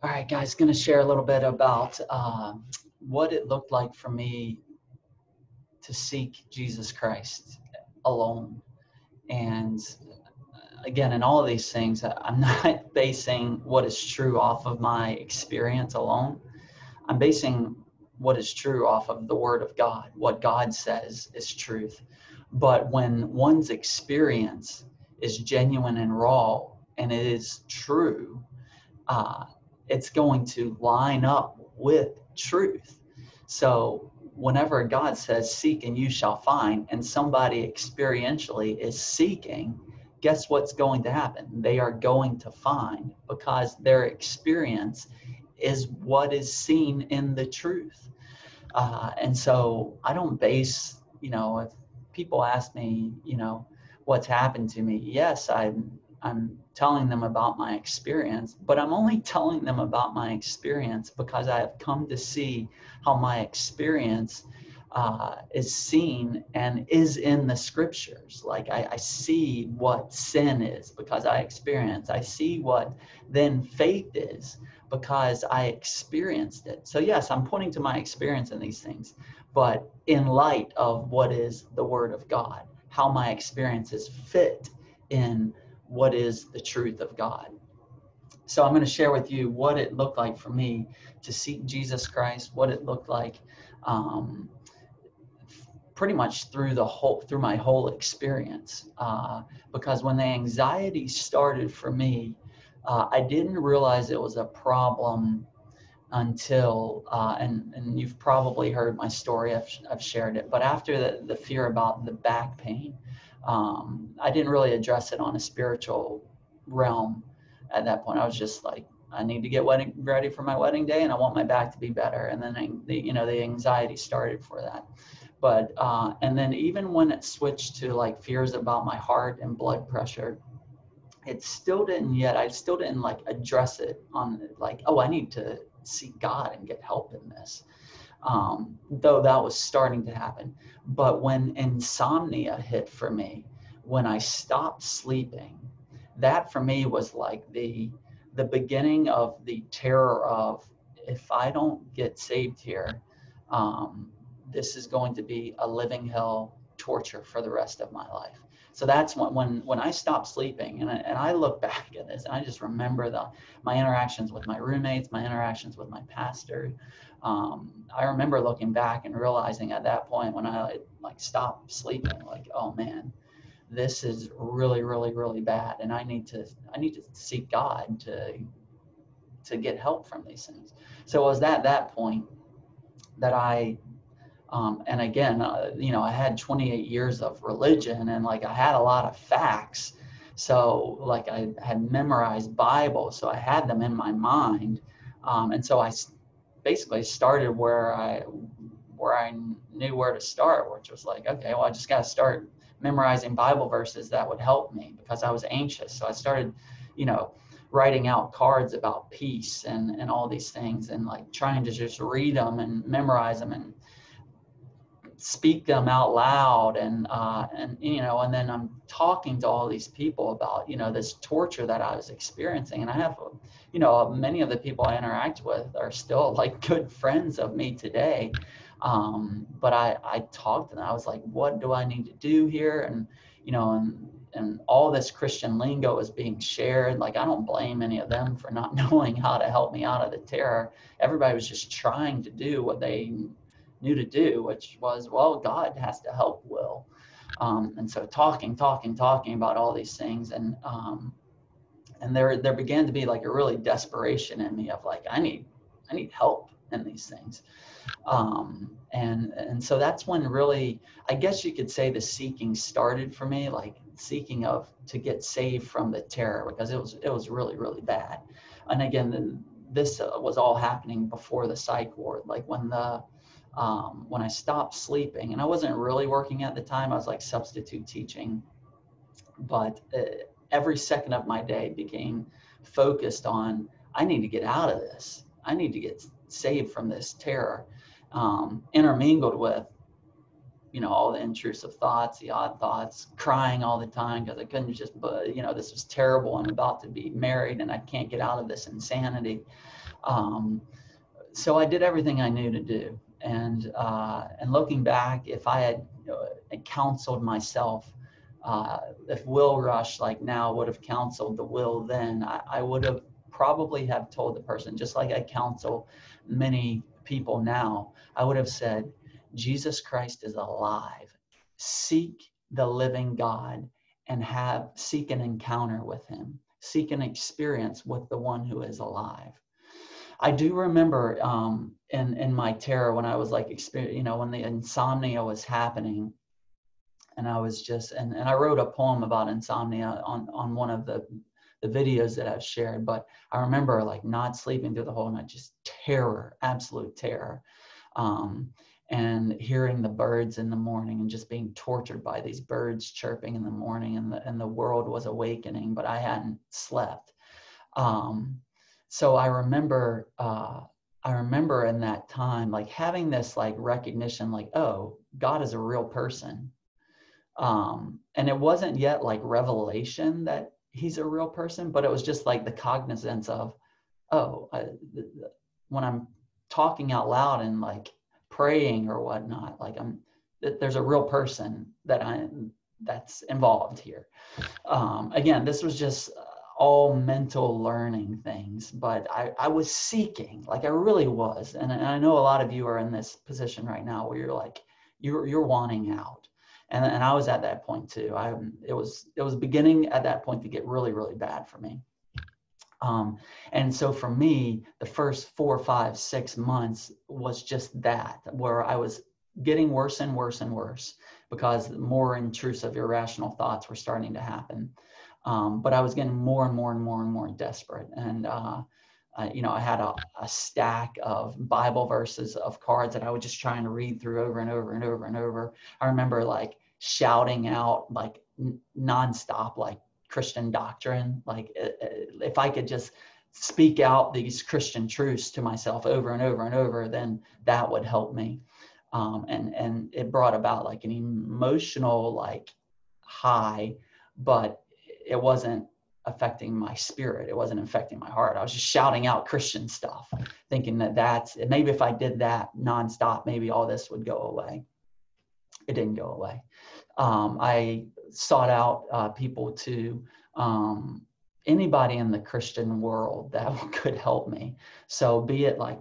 All right, guys, going to share a little bit about what it looked like for me to seek Jesus Christ alone. And again, in all of these things, I'm not basing what is true off of my experience alone. I'm basing what is true off of the Word of God, what God says is truth. But when one's experience is genuine and raw and it is true, uh, it's going to line up with truth. So whenever God says, seek and you shall find, and somebody experientially is seeking, guess what's going to happen? They are going to find, because their experience is what is seen in the truth. And so I don't base, if people ask me, what's happened to me, yes, I'm telling them about my experience, but I'm only telling them about my experience because I have come to see how my experience is seen and is in the scriptures. Like I see what sin is because I experience. I see what then faith is because I experienced it. So yes, I'm pointing to my experience in these things, but in light of what is the Word of God, how my experiences fit in what is the truth of God. So I'm going to share with you what it looked like for me to seek Jesus Christ, what it looked like pretty much through my whole experience. Because when the anxiety started for me, I didn't realize it was a problem until, and you've probably heard my story, I've shared it, but after the fear about the back pain, I didn't really address it on a spiritual realm at that point. I was just like, I need to get ready for my wedding day, and I want my back to be better. And then the anxiety started for that. But and then even when it switched to like fears about my heart and blood pressure, it still didn't yet. I still didn't like address it on like, oh, I need to seek God and get help in this. Though that was starting to happen. But when insomnia hit for me, when I stopped sleeping, that for me was like the beginning of the terror of, if I don't get saved here, this is going to be a living hell, torture for the rest of my life. So that's when I stopped sleeping, and I look back at this, and I just remember my interactions with my roommates, my interactions with my pastor. I remember looking back and realizing at that point when I like stopped sleeping, like, oh man, this is really, really, really bad, and I need to seek God to get help from these things. So it was that point that and again, I had 28 years of religion, and like I had a lot of facts. So like I had memorized Bible, so I had them in my mind. And so I basically started where I knew where to start, which was like, okay, well, I just got to start memorizing Bible verses that would help me because I was anxious. So I started, writing out cards about peace and all these things, and like trying to just read them and memorize them and speak them out loud, and then I'm talking to all these people about this torture that I was experiencing. And I have many of the people I interact with are still like good friends of me today, but I talked to them. I was like, what do I need to do here? And and all this Christian lingo is being shared. Like, I don't blame any of them for not knowing how to help me out of the terror. Everybody was just trying to do what they knew to do, which was, well, God has to help Will. And so talking about all these things, and there began to be like a really desperation in me of like, I need help in these things. And so that's when really, I guess you could say, the seeking started for me, like seeking to get saved from the terror, because it was really, really bad. And again, this was all happening before the psych ward, like when I stopped sleeping, and I wasn't really working at the time. I was like substitute teaching, but every second of my day became focused on, I need to get out of this. I need to get saved from this terror, intermingled with all the intrusive thoughts, the odd thoughts, crying all the time because I couldn't just, this was terrible. I'm about to be married and I can't get out of this insanity. So I did everything I knew to do. And looking back, if I had counseled myself, if Will Rush like now would have counseled the Will then, I would have probably have told the person, just like I counsel many people now, I would have said, Jesus Christ is alive. Seek the living God and seek an encounter with him. Seek an experience with the one who is alive. I do remember in my terror when I was like, when the insomnia was happening, and I was just, and I wrote a poem about insomnia on one of the videos that I've shared, but I remember like not sleeping through the whole night, just terror, absolute terror. And hearing the birds in the morning and just being tortured by these birds chirping in the morning, and the world was awakening, but I hadn't slept. So I remember in that time, like having this like recognition, like, oh, God is a real person. And it wasn't yet like revelation that he's a real person, but it was just like the cognizance of, when I'm talking out loud and like praying or whatnot, like there's a real person that's involved here. Again, this was just all mental learning things, but I was seeking, like I really was. And I know a lot of you are in this position right now where you're like, you're wanting out. And I was at that point too. It was beginning at that point to get really, really bad for me. And so for me, the first 4, 5, 6 months was just that, where I was getting worse and worse and worse because more intrusive, irrational thoughts were starting to happen. But I was getting more and more and more and more desperate. And, I had a stack of Bible verses of cards that I was just trying to read through over and over and over and over. I remember like shouting out like nonstop, like Christian doctrine. Like if I could just speak out these Christian truths to myself over and over and over, then that would help me. And it brought about like an emotional like high, but it wasn't affecting my spirit. It wasn't affecting my heart. I was just shouting out Christian stuff, thinking that maybe if I did that nonstop, maybe all this would go away. It didn't go away. I sought out people to, anybody in the Christian world that could help me. So be it like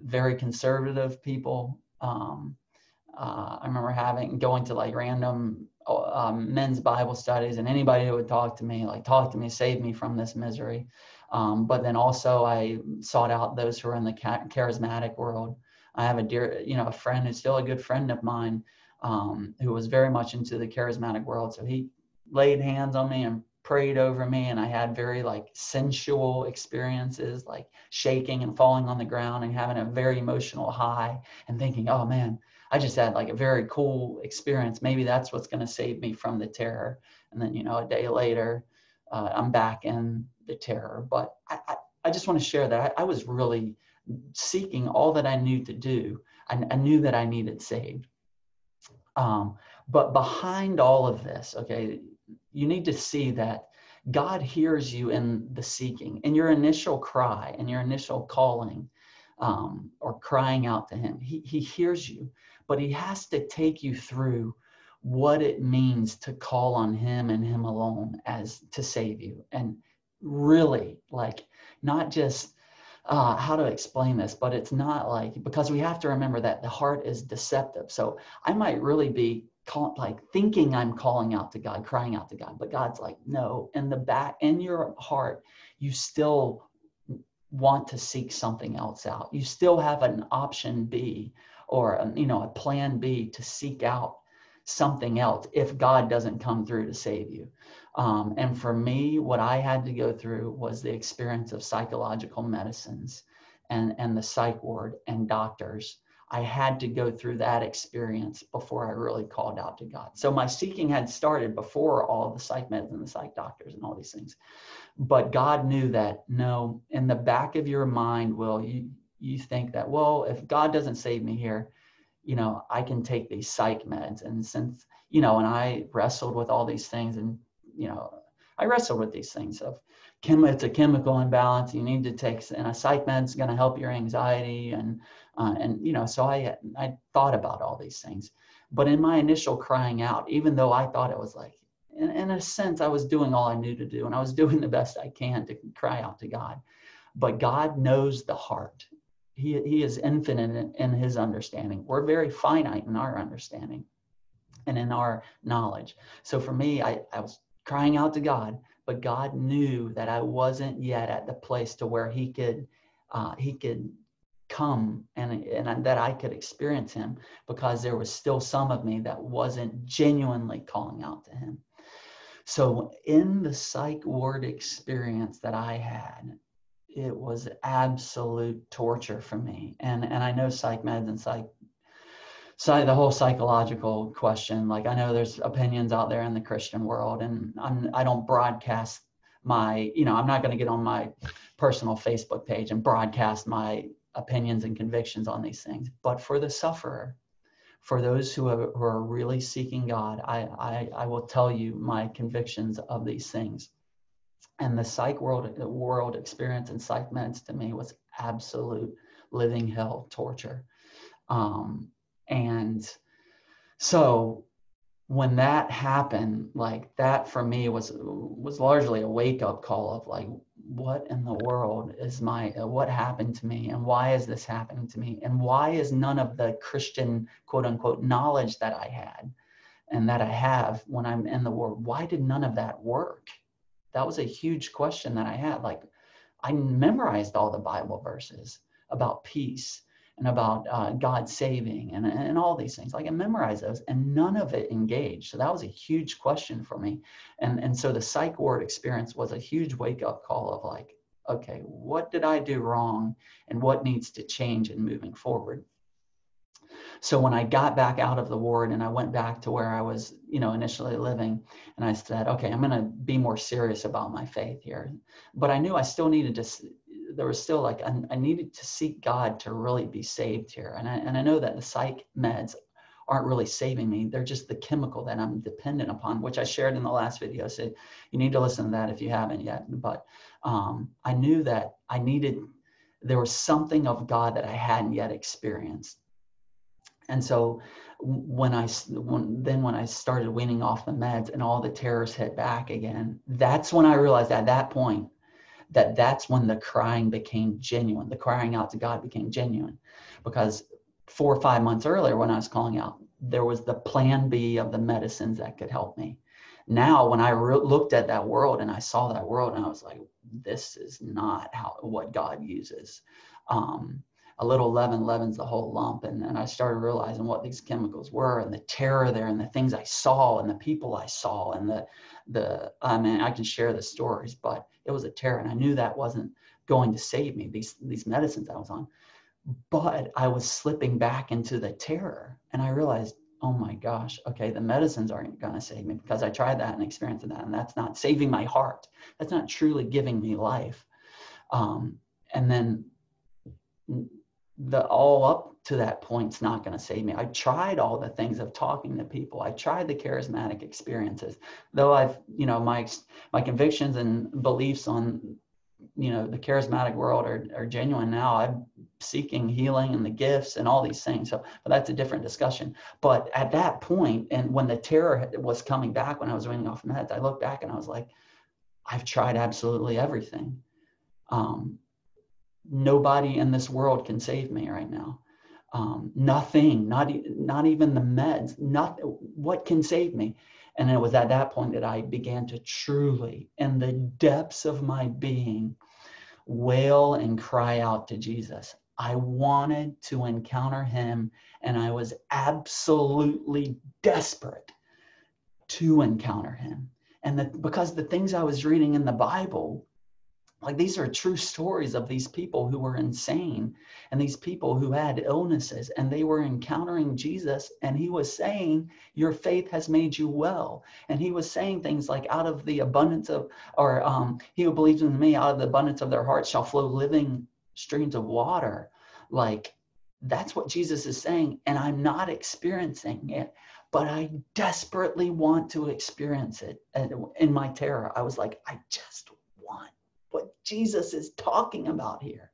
very conservative people. I remember going to like random men's Bible studies, and anybody who would talk to me, save me from this misery. But then also I sought out those who are in the charismatic world. I have a friend who's still a good friend of mine, who was very much into the charismatic world. So he laid hands on me and prayed over me, and I had very like sensual experiences, like shaking and falling on the ground and having a very emotional high and thinking, oh man, I just had like a very cool experience. Maybe that's what's going to save me from the terror. And then, a day later, I'm back in the terror. But I just want to share that I was really seeking all that I knew to do. I knew that I needed saved. But behind all of this, okay, you need to see that God hears you in the seeking, in your initial cry, in your initial calling, or crying out to him. He hears you, but he has to take you through what it means to call on him and him alone as to save you. And really, like, not just how to explain this, but it's not like, because we have to remember that the heart is deceptive. So I might really be thinking I'm calling out to God, crying out to God, but God's like, no, in your heart, you still want to seek something else out. You still have an option B, or a plan B to seek out something else if God doesn't come through to save you. And for me, what I had to go through was the experience of psychological medicines and the psych ward and doctors. I had to go through that experience before I really called out to God. So my seeking had started before all the psych meds and the psych doctors and all these things. But God knew that, no, in the back of your mind, Will, you think that, well, if God doesn't save me here, I can take these psych meds. And since, and I wrestled with all these things, and, I wrestled with these things of it's a chemical imbalance. You need to take, and a psych med's going to help your anxiety. And so I thought about all these things. But in my initial crying out, even though I thought it was like, in a sense, I was doing all I knew to do, and I was doing the best I can to cry out to God. But God knows the heart. He is infinite in his understanding. We're very finite in our understanding and in our knowledge. So for me, I was crying out to God, but God knew that I wasn't yet at the place to where he could come and that I could experience him, because there was still some of me that wasn't genuinely calling out to him. So in the psych ward experience that I had, it was absolute torture for me. And I know psych meds and the whole psychological question, like I know there's opinions out there in the Christian world, and I don't broadcast my, I'm not going to get on my personal Facebook page and broadcast my opinions and convictions on these things. But for the sufferer, for those who are really seeking God, I will tell you my convictions of these things. And the psych world experience and psych meds to me was absolute living hell torture. And so when that happened, like that for me was largely a wake-up call of like, what in the world is what happened to me, and why is this happening to me, and why is none of the Christian quote unquote knowledge that I had and that I have when I'm in the world, why did none of that work? That was a huge question that I had. Like, I memorized all the Bible verses about peace and about God saving and all these things. Like, I memorized those, and none of it engaged. So that was a huge question for me. And so the psych ward experience was a huge wake-up call of like, okay, what did I do wrong, and what needs to change in moving forward? So when I got back out of the ward and I went back to where I was, initially living, and I said, okay, I'm going to be more serious about my faith here. But I knew I still needed to, there was still like, I needed to seek God to really be saved here. And I know that the psych meds aren't really saving me. They're just the chemical that I'm dependent upon, which I shared in the last video. So you need to listen to that if you haven't yet. But I knew that there was something of God that I hadn't yet experienced. And so when I started weaning off the meds and all the terrors hit back again, that's when I realized at that point that's when the crying became genuine. The crying out to God became genuine, because 4 or 5 months earlier when I was calling out, there was the plan B of the medicines that could help me. Now, when I looked at that world and I saw that world, and I was like, this is not what God uses. A little leaven leavens the whole lump. And I started realizing what these chemicals were, and the terror there, and the things I saw, and the people I saw, and I mean, I can share the stories, but it was a terror. And I knew that wasn't going to save me, these medicines I was on. But I was slipping back into the terror. And I realized, oh my gosh, okay, the medicines aren't going to save me, because I tried that and experienced that. And that's not saving my heart. That's not truly giving me life. And then all up to that point's not going to save me. I tried all the things of talking to people. I tried the charismatic experiences, though I've, my convictions and beliefs on, the charismatic world are genuine now. I'm seeking healing and the gifts and all these things. So, but that's a different discussion. But at that point, and when the terror was coming back, when I was weaning off meds, I looked back and I was like, I've tried absolutely everything. Nobody in this world can save me right now. Nothing, not even the meds, what can save me? And it was at that point that I began to truly, in the depths of my being, wail and cry out to Jesus. I wanted to encounter him, and I was absolutely desperate to encounter him. And because the things I was reading in the Bible, like, these are true stories of these people who were insane, and these people who had illnesses, and they were encountering Jesus, and he was saying, your faith has made you well. And he was saying things like, out of the abundance of, he who believes in me, out of the abundance of their hearts shall flow living streams of water. Like, That's what Jesus is saying. And I'm not experiencing it, but I desperately want to experience it. And in my terror, I was like, I just want what Jesus is talking about here.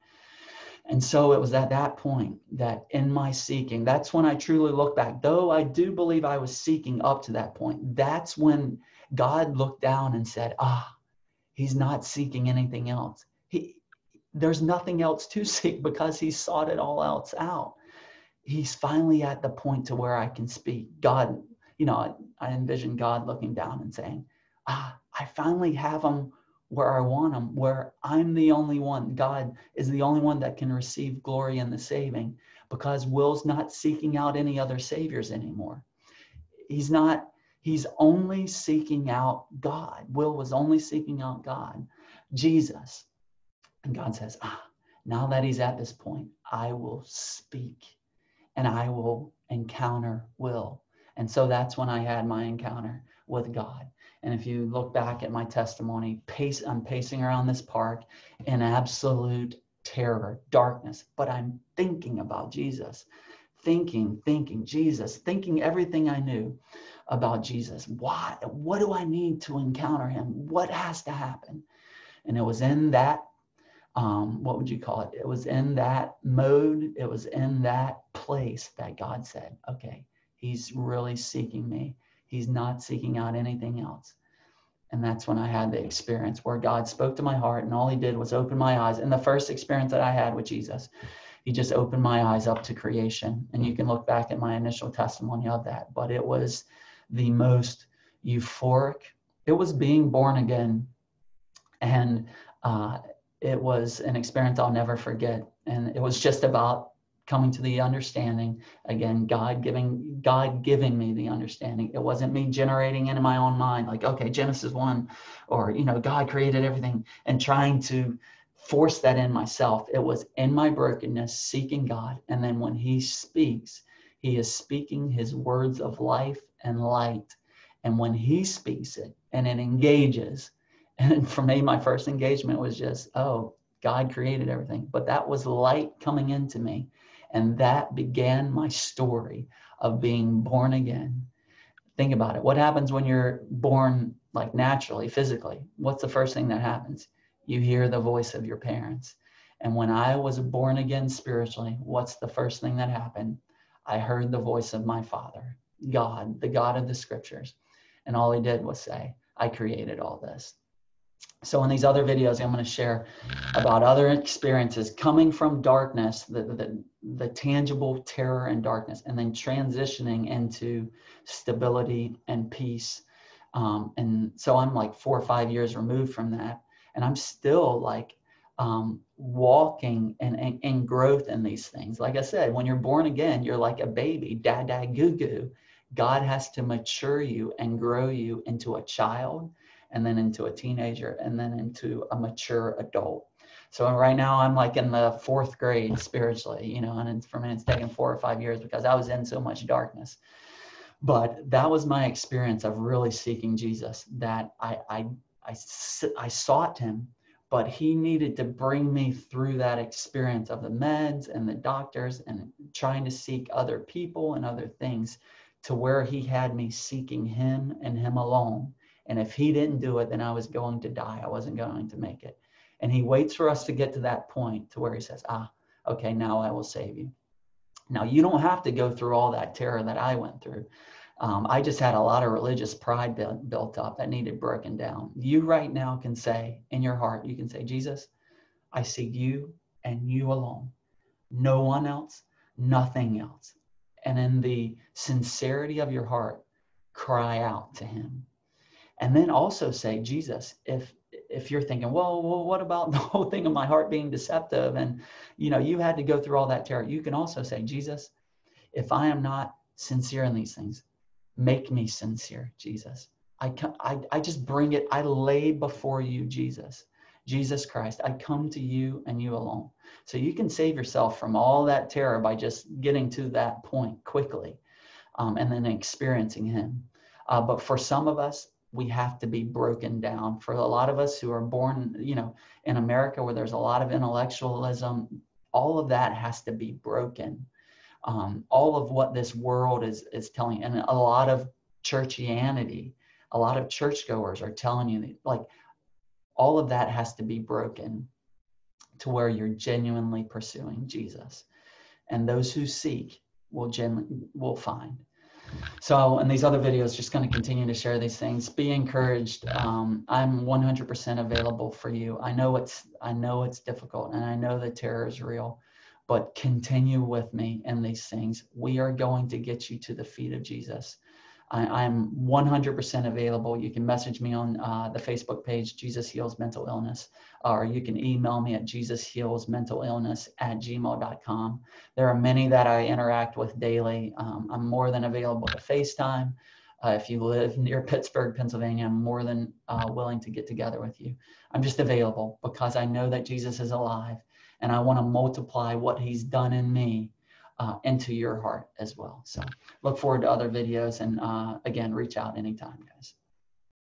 And so it was at that point that in my seeking, that's when I truly look back. Though I do believe I was seeking up to that point, that's when God looked down and said, he's not seeking anything else. There's nothing else to seek because he sought it all else out. He's finally at the point to where I can speak. God, I envision God looking down and saying, I finally have him where I want him, where I'm the only one. God is the only one that can receive glory in the saving, because Will's not seeking out any other saviors anymore. He's only seeking out God. Will was only seeking out God, Jesus. And God says, now that he's at this point, I will speak and I will encounter Will. And so that's when I had my encounter with God. And if you look back at my testimony, I'm pacing around this park in absolute terror, darkness, but I'm thinking about Jesus, thinking Jesus, thinking everything I knew about Jesus. Why? What do I need to encounter him? What has to happen? And it was in that, what would you call it? It was in that mode. It was in that place that God said, okay, he's really seeking me. He's not seeking out anything else. And that's when I had the experience where God spoke to my heart, and all he did was open my eyes. And the first experience that I had with Jesus, he just opened my eyes up to creation. And you can look back at my initial testimony of that, but it was the most euphoric. It was being born again. And it was an experience I'll never forget. And it was just about coming to the understanding, again, God giving me the understanding. It wasn't me generating it in my own mind, like, okay, Genesis 1, or, God created everything, and trying to force that in myself. It was in my brokenness, seeking God. And then when he speaks, he is speaking his words of life and light. And when he speaks it and it engages, and for me, my first engagement was just, God created everything. But that was light coming into me. And that began my story of being born again. Think about it. What happens when you're born, like naturally, physically? What's the first thing that happens? You hear the voice of your parents. And when I was born again spiritually, what's the first thing that happened? I heard the voice of my Father, God, the God of the scriptures. And all he did was say, I created all this. So in these other videos, I'm going to share about other experiences coming from darkness, the tangible terror and darkness, and then transitioning into stability and peace. And so I'm like 4 or 5 years removed from that. And I'm still like walking in growth in these things. Like I said, when you're born again, you're like a baby, dada goo goo. God has to mature you and grow you into a child, and then into a teenager, and then into a mature adult. So right now I'm like in the 4th grade spiritually, and for me it's taken 4 or 5 years because I was in so much darkness. But that was my experience of really seeking Jesus, that I sought him, but he needed to bring me through that experience of the meds and the doctors and trying to seek other people and other things, to where he had me seeking him and him alone. And if he didn't do it, then I was going to die. I wasn't going to make it. And he waits for us to get to that point to where he says, okay, now I will save you. Now, you don't have to go through all that terror that I went through. I just had a lot of religious pride built up that needed broken down. You right now can say in your heart, you can say, Jesus, I seek you and you alone. No one else, nothing else. And in the sincerity of your heart, cry out to him. And then also say, Jesus, if you're thinking, well, what about the whole thing of my heart being deceptive? And, you had to go through all that terror. You can also say, Jesus, if I am not sincere in these things, make me sincere, Jesus. I just bring it. I lay before you, Jesus Christ. I come to you and you alone. So you can save yourself from all that terror by just getting to that point quickly, and then experiencing him. But for some of us, we have to be broken down. For a lot of us who are born, in America, where there's a lot of intellectualism, all of that has to be broken. All of what this world is telling, and a lot of churchianity, a lot of churchgoers are telling you that, like, all of that has to be broken to where you're genuinely pursuing Jesus. And those who seek will find. So in these other videos, just going to continue to share these things. Be encouraged. I'm 100% available for you. I know it's difficult, and I know the terror is real, but continue with me in these things. We are going to get you to the feet of Jesus. I'm 100% available. You can message me on the Facebook page, Jesus Heals Mental Illness, or you can email me at jesushealsmentalillness@gmail.com. There are many that I interact with daily. I'm more than available to FaceTime. If you live near Pittsburgh, Pennsylvania, I'm more than willing to get together with you. I'm just available because I know that Jesus is alive, and I want to multiply what he's done in me into your heart as well. So look forward to other videos, and again, reach out anytime, guys.